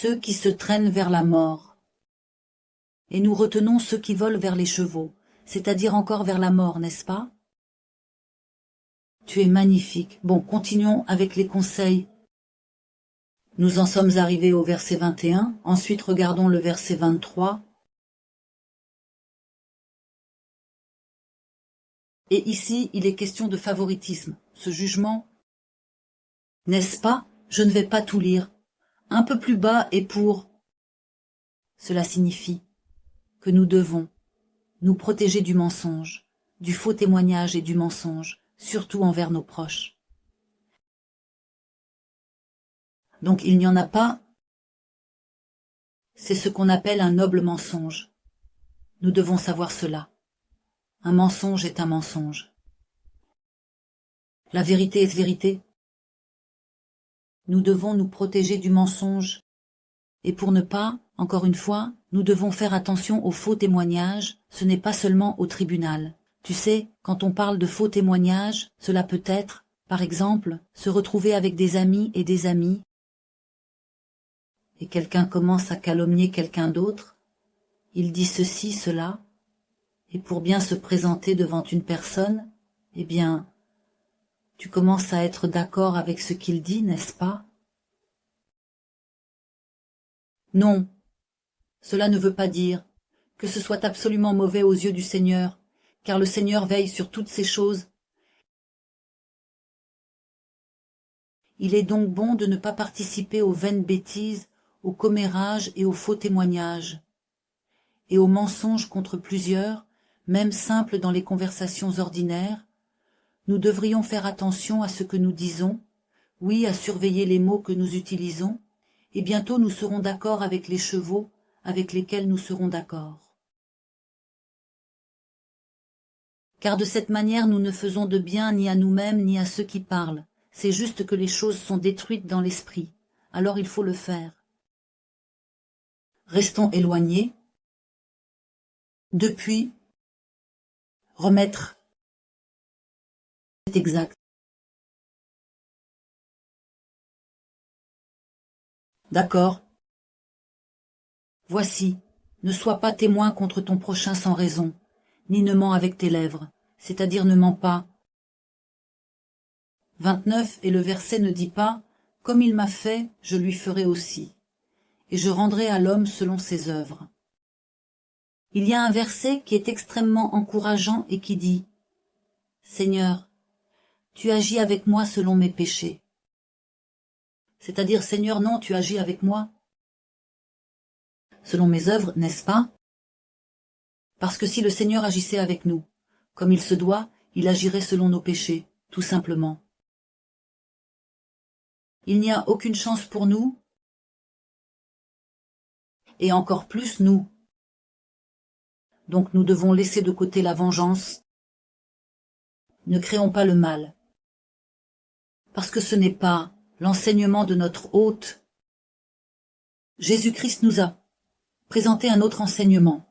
ceux qui se traînent vers la mort. Et nous retenons ceux qui volent vers les chevaux, c'est-à-dire encore vers la mort, n'est-ce pas? Tu es magnifique. Bon, continuons avec les conseils. Nous en sommes arrivés au verset 21, ensuite regardons le verset 23. Et ici, il est question de favoritisme, ce jugement. N'est-ce pas? Je ne vais pas tout lire. Un peu plus bas et pour... Cela signifie que nous devons nous protéger du mensonge, du faux témoignage et du mensonge, surtout envers nos proches. Donc il n'y en a pas. C'est ce qu'on appelle un noble mensonge. Nous devons savoir cela. Un mensonge est un mensonge. La vérité est vérité. Nous devons nous protéger du mensonge. Et pour ne pas, encore une fois, nous devons faire attention aux faux témoignages, ce n'est pas seulement au tribunal. Tu sais, quand on parle de faux témoignages, cela peut être, par exemple, se retrouver avec des amis, et quelqu'un commence à calomnier quelqu'un d'autre, il dit ceci, cela, et pour bien se présenter devant une personne, eh bien, tu commences à être d'accord avec ce qu'il dit, n'est-ce pas? Non, cela ne veut pas dire que ce soit absolument mauvais aux yeux du Seigneur, car le Seigneur veille sur toutes ces choses. Il est donc bon de ne pas participer aux vaines bêtises, aux commérages et aux faux témoignages, et aux mensonges contre plusieurs, même simples dans les conversations ordinaires. Nous devrions faire attention à ce que nous disons, oui, à surveiller les mots que nous utilisons, et bientôt nous serons d'accord avec les chevaux avec lesquels nous serons d'accord. Car de cette manière nous ne faisons de bien ni à nous-mêmes ni à ceux qui parlent, c'est juste que les choses sont détruites dans l'esprit, alors il faut le faire. Restons éloignés, depuis, remettre, c'est exact. D'accord. Voici, ne sois pas témoin contre ton prochain sans raison, ni ne mens avec tes lèvres, c'est-à-dire ne mens pas. 29 et le verset ne dit pas « Comme il m'a fait, je lui ferai aussi, et je rendrai à l'homme selon ses œuvres ». Il y a un verset qui est extrêmement encourageant et qui dit « Seigneur, tu agis avec moi selon mes péchés ». C'est-à-dire « Seigneur, non, tu agis avec moi selon mes œuvres, n'est-ce pas? Parce que si le Seigneur agissait avec nous, comme il se doit, il agirait selon nos péchés, tout simplement. Il n'y a aucune chance pour nous, et encore plus nous. Donc nous devons laisser de côté la vengeance. Ne créons pas le mal. Parce que ce n'est pas l'enseignement de notre hôte. Jésus-Christ nous a présenté un autre enseignement.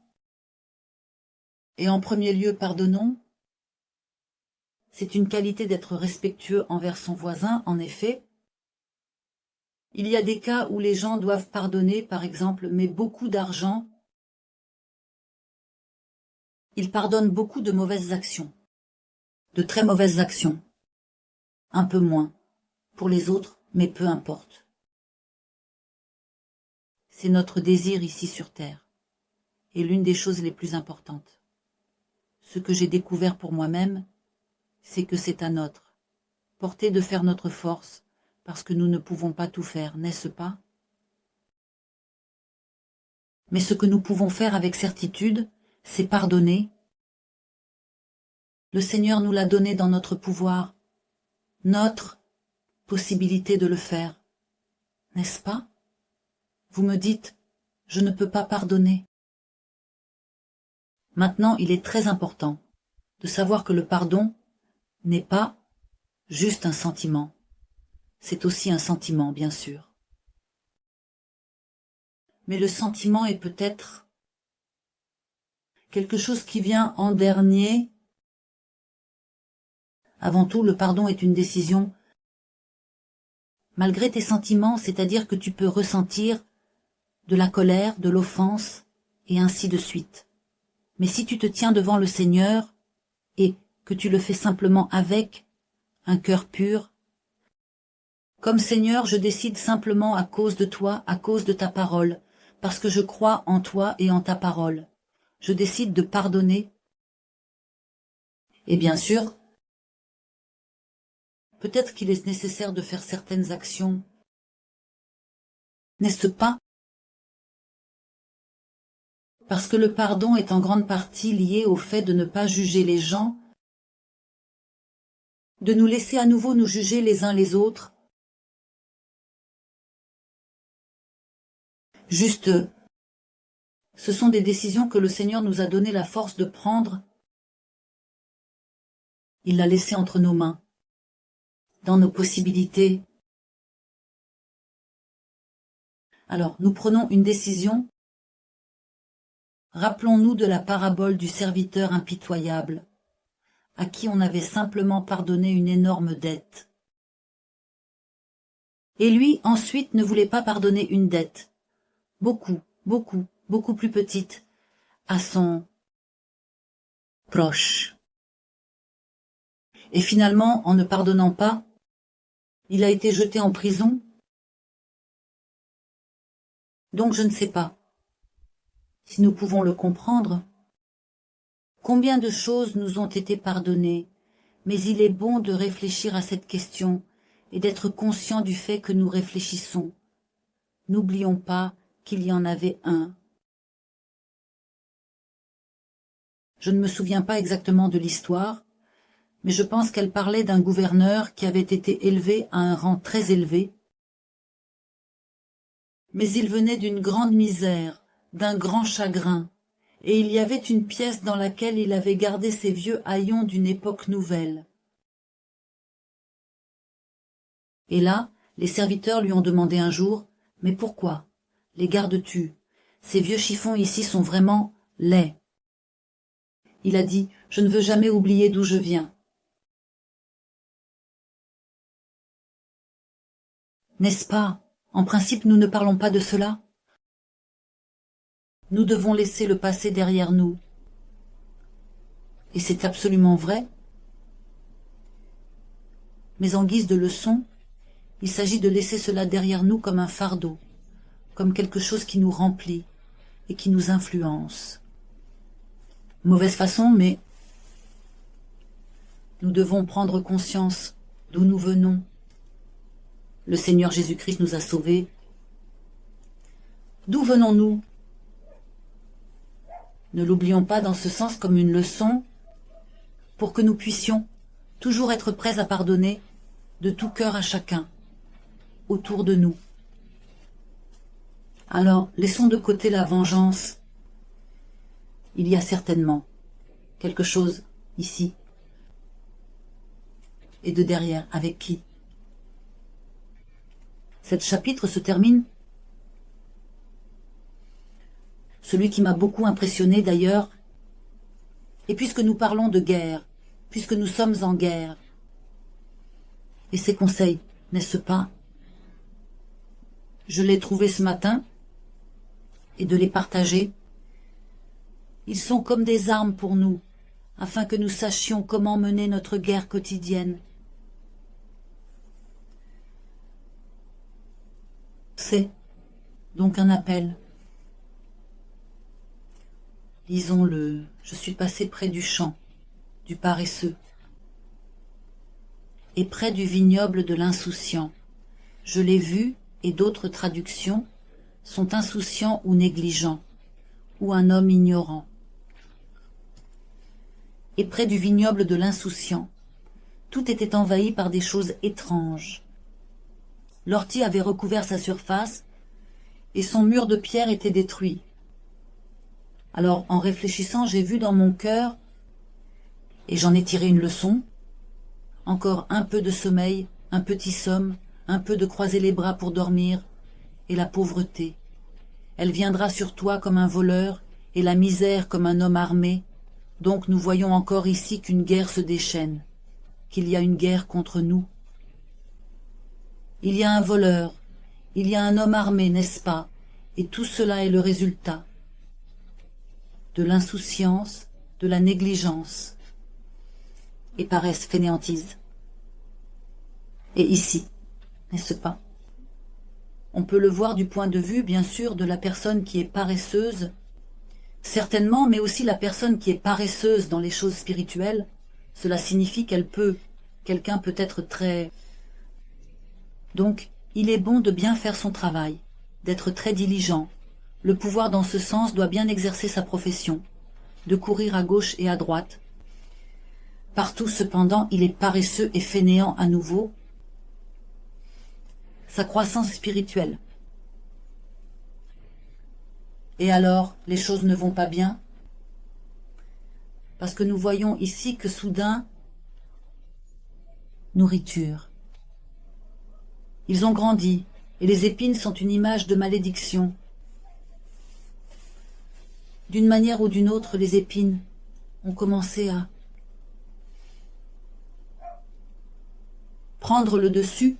Et en premier lieu, pardonnons. C'est une qualité d'être respectueux envers son voisin, en effet. Il y a des cas où les gens doivent pardonner, par exemple, mais beaucoup d'argent. Ils pardonnent beaucoup de mauvaises actions, de très mauvaises actions. Un peu moins, pour les autres, mais peu importe. C'est notre désir ici sur terre, et l'une des choses les plus importantes. Ce que j'ai découvert pour moi-même, c'est que c'est à notre portée de faire notre force, parce que nous ne pouvons pas tout faire, n'est-ce pas? Mais ce que nous pouvons faire avec certitude, c'est pardonner. Le Seigneur nous l'a donné dans notre pouvoir, notre possibilité de le faire, n'est-ce pas? Vous me dites, je ne peux pas pardonner. Maintenant, il est très important de savoir que le pardon n'est pas juste un sentiment. C'est aussi un sentiment, bien sûr. Mais le sentiment est peut-être quelque chose qui vient en dernier. Avant tout, le pardon est une décision. Malgré tes sentiments, c'est-à-dire que tu peux ressentir de la colère, de l'offense, et ainsi de suite. Mais si tu te tiens devant le Seigneur, et que tu le fais simplement avec un cœur pur, comme Seigneur, je décide simplement à cause de toi, à cause de ta parole, parce que je crois en toi et en ta parole. Je décide de pardonner. Et bien sûr, peut-être qu'il est nécessaire de faire certaines actions, n'est-ce pas? Parce que le pardon est en grande partie lié au fait de ne pas juger les gens, de nous laisser à nouveau nous juger les uns les autres. Juste, ce sont des décisions que le Seigneur nous a donné la force de prendre. Il l'a laissé entre nos mains, dans nos possibilités. Alors, nous prenons une décision. Rappelons-nous de la parabole du serviteur impitoyable, à qui on avait simplement pardonné une énorme dette. Et lui, ensuite, ne voulait pas pardonner une dette, beaucoup plus petite, à son proche. Et finalement, en ne pardonnant pas, il a été jeté en prison. Donc je ne sais pas si nous pouvons le comprendre. Combien de choses nous ont été pardonnées, mais il est bon de réfléchir à cette question et d'être conscient du fait que nous réfléchissons. N'oublions pas qu'il y en avait un. Je ne me souviens pas exactement de l'histoire, mais je pense qu'elle parlait d'un gouverneur qui avait été élevé à un rang très élevé. Mais il venait d'une grande misère, d'un grand chagrin, et il y avait une pièce dans laquelle il avait gardé ses vieux haillons d'une époque nouvelle. Et là, les serviteurs lui ont demandé un jour, « Mais pourquoi les gardes-tu? Ces vieux chiffons ici sont vraiment laids. » Il a dit, « Je ne veux jamais oublier d'où je viens. » N'est-ce pas? En principe, nous ne parlons pas de cela. Nous devons laisser le passé derrière nous. Et c'est absolument vrai. Mais en guise de leçon, il s'agit de laisser cela derrière nous comme un fardeau, comme quelque chose qui nous remplit et qui nous influence. Mauvaise façon, mais nous devons prendre conscience d'où nous venons. Le Seigneur Jésus-Christ nous a sauvés. D'où venons-nous? Ne l'oublions pas dans ce sens comme une leçon pour que nous puissions toujours être prêts à pardonner de tout cœur à chacun autour de nous. Alors, laissons de côté la vengeance. Il y a certainement quelque chose ici et de derrière. Avec qui? Cet chapitre se termine. Celui qui m'a beaucoup impressionné d'ailleurs. Et puisque nous parlons de guerre, puisque nous sommes en guerre, et ces conseils, n'est-ce pas? Je l'ai trouvé ce matin, et de les partager. Ils sont comme des armes pour nous, afin que nous sachions comment mener notre guerre quotidienne. C'est donc un appel. Lisons-le. Je suis passé près du champ, du paresseux, et près du vignoble de l'insouciant. Je l'ai vu, et d'autres traductions sont insouciants ou négligents, ou un homme ignorant. Et près du vignoble de l'insouciant, tout était envahi par des choses étranges. L'ortie avait recouvert sa surface, et son mur de pierre était détruit. Alors, en réfléchissant, j'ai vu dans mon cœur, et j'en ai tiré une leçon, encore un peu de sommeil, un petit somme, un peu de croiser les bras pour dormir, et la pauvreté. Elle viendra sur toi comme un voleur, et la misère comme un homme armé. Donc nous voyons encore ici qu'une guerre se déchaîne, qu'il y a une guerre contre nous. Il y a un voleur, il y a un homme armé, n'est-ce pas? Et tout cela est le résultat de l'insouciance, de la négligence et paresse fainéantise. Et ici, n'est-ce pas? On peut le voir du point de vue, bien sûr, de la personne qui est paresseuse, certainement, mais aussi la personne qui est paresseuse dans les choses spirituelles. Cela signifie quelqu'un peut être très... Donc, il est bon de bien faire son travail, d'être très diligent. Le pouvoir dans ce sens doit bien exercer sa profession, de courir à gauche et à droite. Partout, cependant, il est paresseux et fainéant à nouveau. Sa croissance spirituelle. Et alors, les choses ne vont pas bien? Parce que nous voyons ici que soudain, nourriture. Ils ont grandi, et les épines sont une image de malédiction. D'une manière ou d'une autre, les épines ont commencé à prendre le dessus.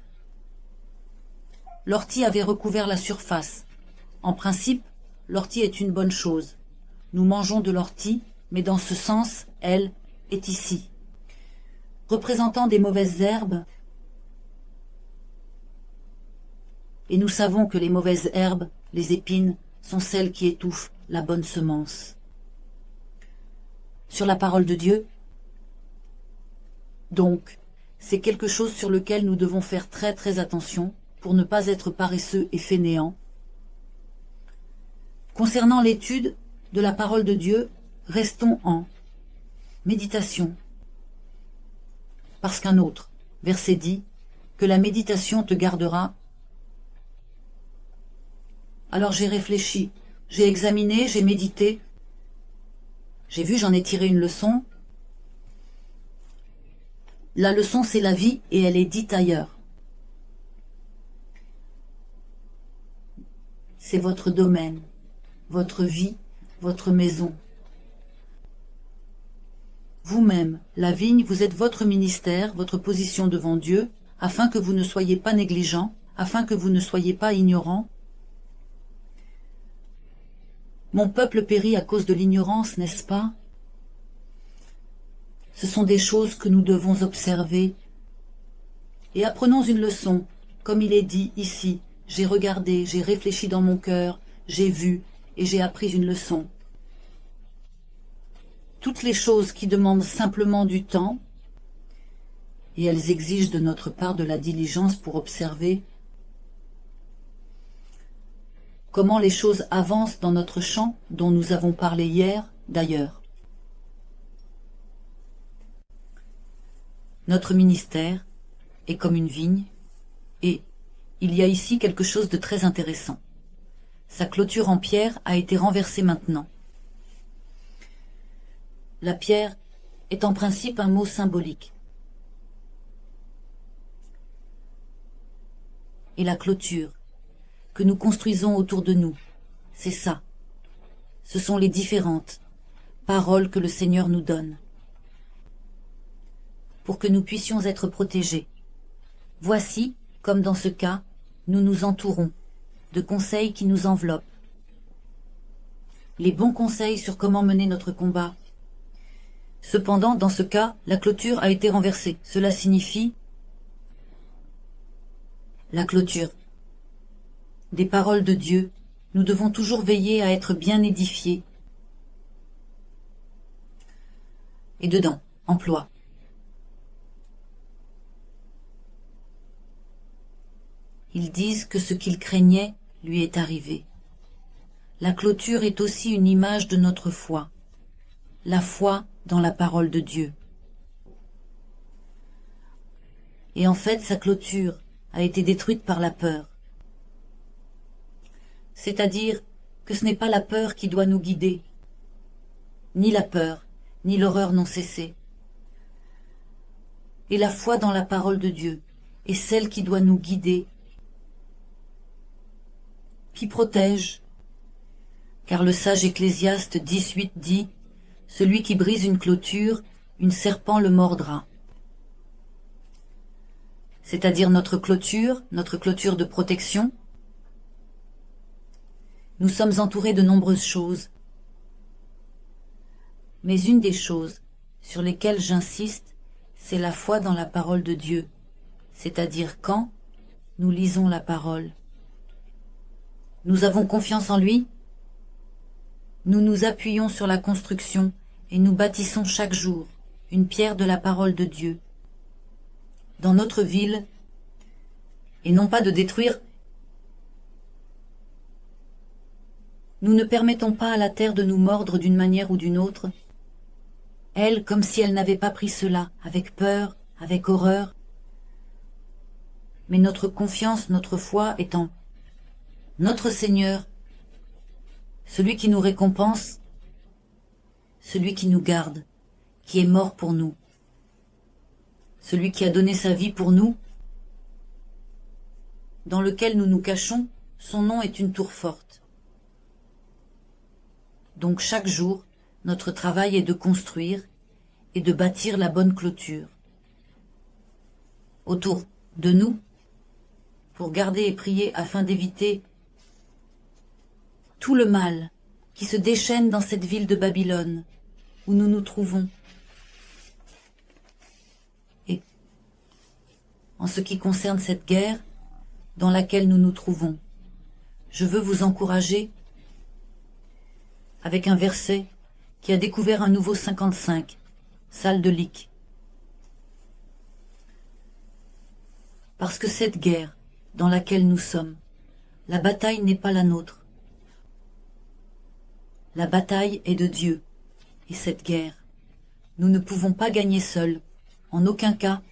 L'ortie avait recouvert la surface. En principe, l'ortie est une bonne chose. Nous mangeons de l'ortie, mais dans ce sens, elle est ici. Représentant des mauvaises herbes, et nous savons que les mauvaises herbes, les épines, sont celles qui étouffent la bonne semence. Sur la parole de Dieu, donc, c'est quelque chose sur lequel nous devons faire très très attention pour ne pas être paresseux et fainéants. Concernant l'étude de la parole de Dieu, restons en méditation. Parce qu'un autre verset dit que la méditation te gardera. Alors j'ai réfléchi, j'ai examiné, j'ai médité, j'ai vu, j'en ai tiré une leçon. La leçon, c'est la vie et elle est dite ailleurs. C'est votre domaine, votre vie, votre maison. Vous-même, la vigne, vous êtes votre ministère, votre position devant Dieu, afin que vous ne soyez pas négligents, afin que vous ne soyez pas ignorants. Mon peuple périt à cause de l'ignorance, n'est-ce pas? Ce sont des choses que nous devons observer. Et apprenons une leçon, comme il est dit ici. J'ai regardé, j'ai réfléchi dans mon cœur, j'ai vu et j'ai appris une leçon. Toutes les choses qui demandent simplement du temps, et elles exigent de notre part de la diligence pour observer comment les choses avancent dans notre champ dont nous avons parlé hier, d'ailleurs. Notre ministère est comme une vigne, et il y a ici quelque chose de très intéressant. Sa clôture en pierre a été renversée maintenant. La pierre est en principe un mot symbolique. Et la clôture que nous construisons autour de nous, c'est ça. Ce sont les différentes paroles que le Seigneur nous donne pour que nous puissions être protégés. Voici, comme dans ce cas, nous nous entourons de conseils qui nous enveloppent. Les bons conseils sur comment mener notre combat. Cependant, dans ce cas, la clôture a été renversée. Cela signifie la clôture des paroles de Dieu. Nous devons toujours veiller à être bien édifiés. Et dedans, emploi. Ils disent que ce qu'ils craignaient lui est arrivé. La clôture est aussi une image de notre foi, la foi dans la parole de Dieu. Et en fait, sa clôture a été détruite par la peur. C'est-à-dire que ce n'est pas la peur qui doit nous guider, ni la peur, ni l'horreur non cessée. Et la foi dans la parole de Dieu est celle qui doit nous guider, qui protège. Car le sage Ecclésiaste 18 dit « Celui qui brise une clôture, une serpent le mordra ». C'est-à-dire notre clôture de protection, Nous sommes entourés de nombreuses choses. Mais une des choses sur lesquelles j'insiste, c'est la foi dans la parole de Dieu, c'est-à-dire quand nous lisons la parole. Nous avons confiance en lui. Nous nous appuyons sur la construction et nous bâtissons chaque jour une pierre de la parole de Dieu dans notre ville, et non pas de détruire. Nous ne permettons pas à la terre de nous mordre d'une manière ou d'une autre, elle comme si elle n'avait pas pris cela, avec peur, avec horreur. Mais notre confiance, notre foi est en notre Seigneur, celui qui nous récompense, celui qui nous garde, qui est mort pour nous, celui qui a donné sa vie pour nous, dans lequel nous nous cachons, son nom est une tour forte. Donc chaque jour, notre travail est de construire et de bâtir la bonne clôture autour de nous, pour garder et prier afin d'éviter tout le mal qui se déchaîne dans cette ville de Babylone où nous nous trouvons. Et en ce qui concerne cette guerre dans laquelle nous nous trouvons, je veux vous encourager avec un verset qui a découvert un nouveau 55, salle de Lic. Parce que cette guerre dans laquelle nous sommes, la bataille n'est pas la nôtre. La bataille est de Dieu, et cette guerre, nous ne pouvons pas gagner seuls, en aucun cas.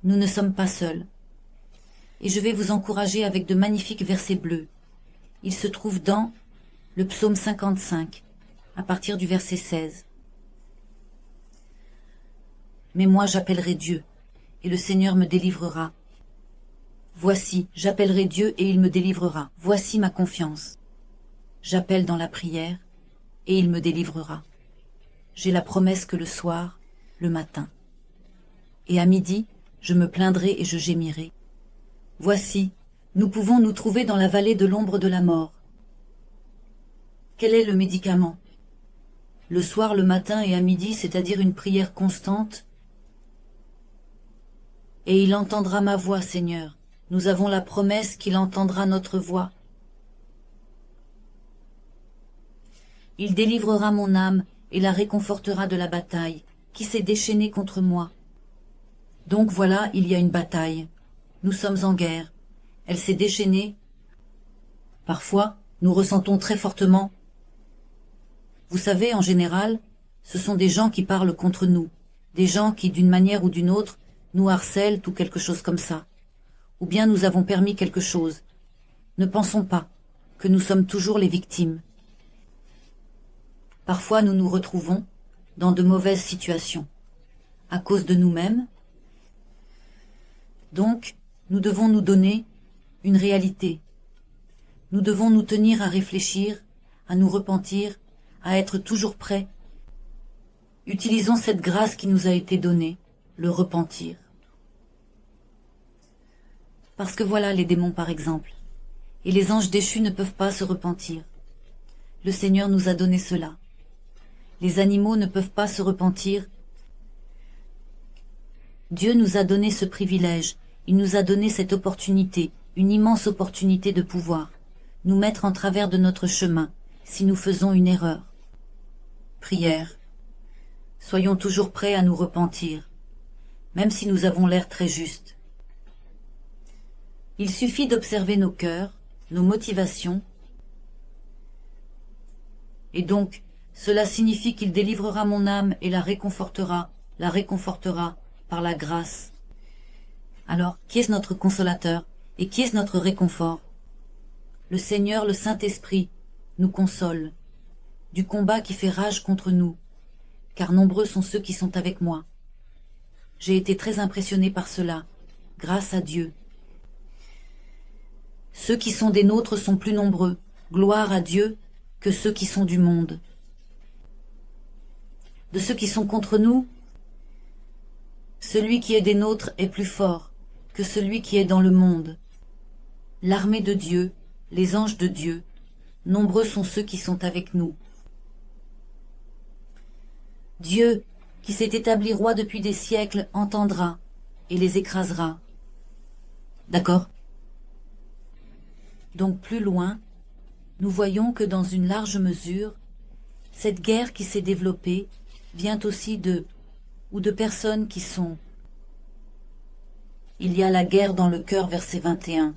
Nous ne sommes pas seuls. Et je vais vous encourager avec de magnifiques versets bleus. Ils se trouvent dans le psaume 55, à partir du verset 16. Mais moi j'appellerai Dieu, et le Seigneur me délivrera. Voici, j'appellerai Dieu et il me délivrera. Voici ma confiance. J'appelle dans la prière, et il me délivrera. J'ai la promesse que le soir, le matin. Et à midi, je me plaindrai et je gémirai. Voici, nous pouvons nous trouver dans la vallée de l'ombre de la mort. Quel est le médicament? Le soir, le matin et à midi, c'est-à-dire une prière constante. Et il entendra ma voix, Seigneur. Nous avons la promesse qu'il entendra notre voix. Il délivrera mon âme et la réconfortera de la bataille qui s'est déchaînée contre moi. Donc voilà, il y a une bataille. Nous sommes en guerre. Elle s'est déchaînée. Parfois, nous ressentons très fortement. Vous savez, en général, ce sont des gens qui parlent contre nous, des gens qui, d'une manière ou d'une autre, nous harcèlent ou quelque chose comme ça. Ou bien nous avons permis quelque chose. Ne pensons pas que nous sommes toujours les victimes. Parfois nous nous retrouvons dans de mauvaises situations, à cause de nous-mêmes. Donc, nous devons nous donner une réalité. Nous devons nous tenir à réfléchir, à nous repentir, à être toujours prêts. Utilisons cette grâce qui nous a été donnée, le repentir. Parce que voilà les démons par exemple, et les anges déchus ne peuvent pas se repentir. Le Seigneur nous a donné cela. Les animaux ne peuvent pas se repentir. Dieu nous a donné ce privilège, il nous a donné cette opportunité, une immense opportunité de pouvoir nous mettre en travers de notre chemin si nous faisons une erreur. Prière. Soyons toujours prêts à nous repentir, même si nous avons l'air très justes. Il suffit d'observer nos cœurs, nos motivations, et donc cela signifie qu'il délivrera mon âme et la réconfortera par la grâce. Alors, qui est notre consolateur et qui est notre réconfort? Le Seigneur, le Saint-Esprit, nous console du combat qui fait rage contre nous, car nombreux sont ceux qui sont avec moi. J'ai été très impressionné par cela, grâce à Dieu. Ceux qui sont des nôtres sont plus nombreux, gloire à Dieu, que ceux qui sont du monde. De ceux qui sont contre nous, celui qui est des nôtres est plus fort que celui qui est dans le monde. L'armée de Dieu les anges de Dieu, nombreux sont ceux qui sont avec nous. Dieu, qui s'est établi roi depuis des siècles, entendra et les écrasera. D'accord? Donc plus loin, nous voyons que dans une large mesure, cette guerre qui s'est développée vient aussi de personnes qui sont. Il y a la guerre dans le cœur, verset 21.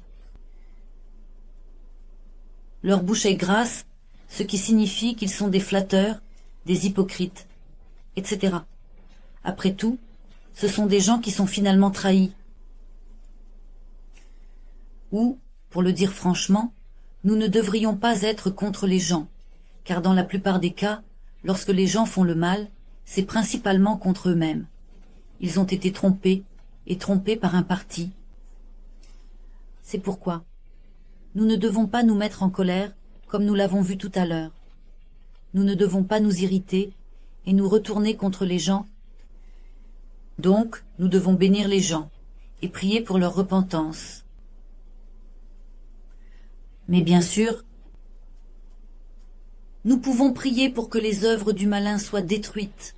Leur bouche est grasse, ce qui signifie qu'ils sont des flatteurs, des hypocrites, etc. Après tout, ce sont des gens qui sont finalement trahis. Ou, pour le dire franchement, nous ne devrions pas être contre les gens, car dans la plupart des cas, lorsque les gens font le mal, c'est principalement contre eux-mêmes. Ils ont été trompés, et trompés par un parti. C'est pourquoi nous ne devons pas nous mettre en colère, comme nous l'avons vu tout à l'heure. Nous ne devons pas nous irriter et nous retourner contre les gens. Donc, nous devons bénir les gens et prier pour leur repentance. Mais bien sûr, nous pouvons prier pour que les œuvres du malin soient détruites.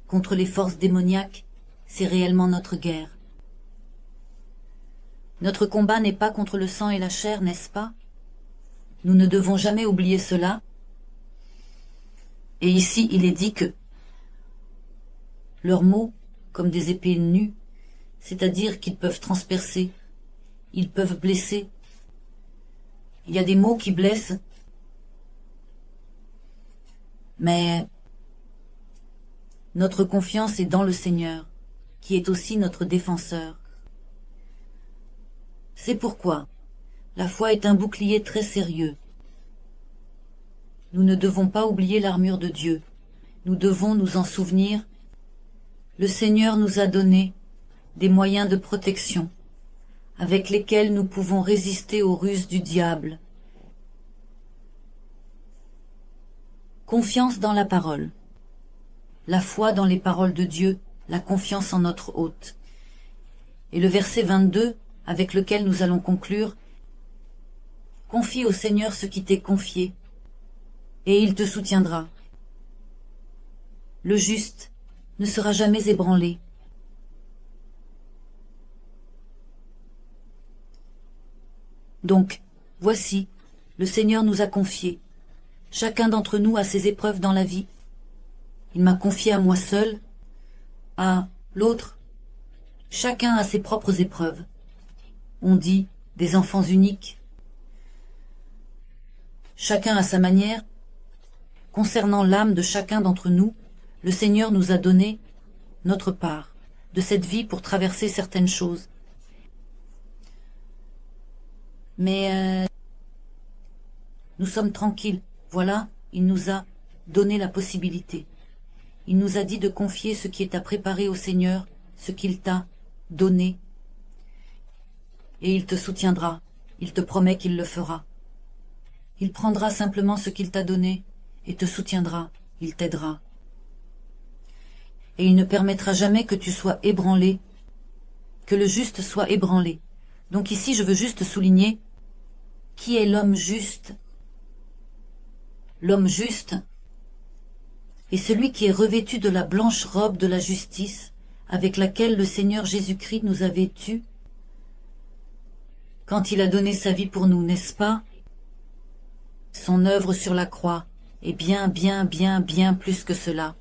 Contre les forces démoniaques, c'est réellement notre guerre. Notre combat n'est pas contre le sang et la chair, n'est-ce pas? Nous ne devons jamais oublier cela. Et ici, il est dit que leurs mots, comme des épées nues, c'est-à-dire qu'ils peuvent transpercer, ils peuvent blesser. Il y a des mots qui blessent, mais notre confiance est dans le Seigneur, qui est aussi notre défenseur. C'est pourquoi la foi est un bouclier très sérieux. Nous ne devons pas oublier l'armure de Dieu. Nous devons nous en souvenir. Le Seigneur nous a donné des moyens de protection avec lesquels nous pouvons résister aux ruses du diable. Confiance dans la parole. La foi dans les paroles de Dieu, la confiance en notre hôte. Et le verset 22, avec lequel nous allons conclure, « Confie au Seigneur ce qui t'est confié, et il te soutiendra. Le juste ne sera jamais ébranlé. » Donc, voici, le Seigneur nous a confié. Chacun d'entre nous a ses épreuves dans la vie. Il m'a confié à moi seul, à l'autre. Chacun a ses propres épreuves. On dit des enfants uniques. Chacun à sa manière. Concernant l'âme de chacun d'entre nous, le Seigneur nous a donné notre part de cette vie pour traverser certaines choses. Mais nous sommes tranquilles. Voilà, il nous a donné la possibilité. Il nous a dit de confier ce qui est à préparer au Seigneur, ce qu'il t'a donné. Et il te soutiendra. Il te promet qu'il le fera. Il prendra simplement ce qu'il t'a donné et te soutiendra. Il t'aidera. Et il ne permettra jamais que tu sois ébranlé, que le juste soit ébranlé. Donc ici, je veux juste souligner qui est l'homme juste. L'homme juste est celui qui est revêtu de la blanche robe de la justice avec laquelle le Seigneur Jésus-Christ nous a vêtus quand il a donné sa vie pour nous, n'est-ce pas? Son œuvre sur la croix est bien plus que cela.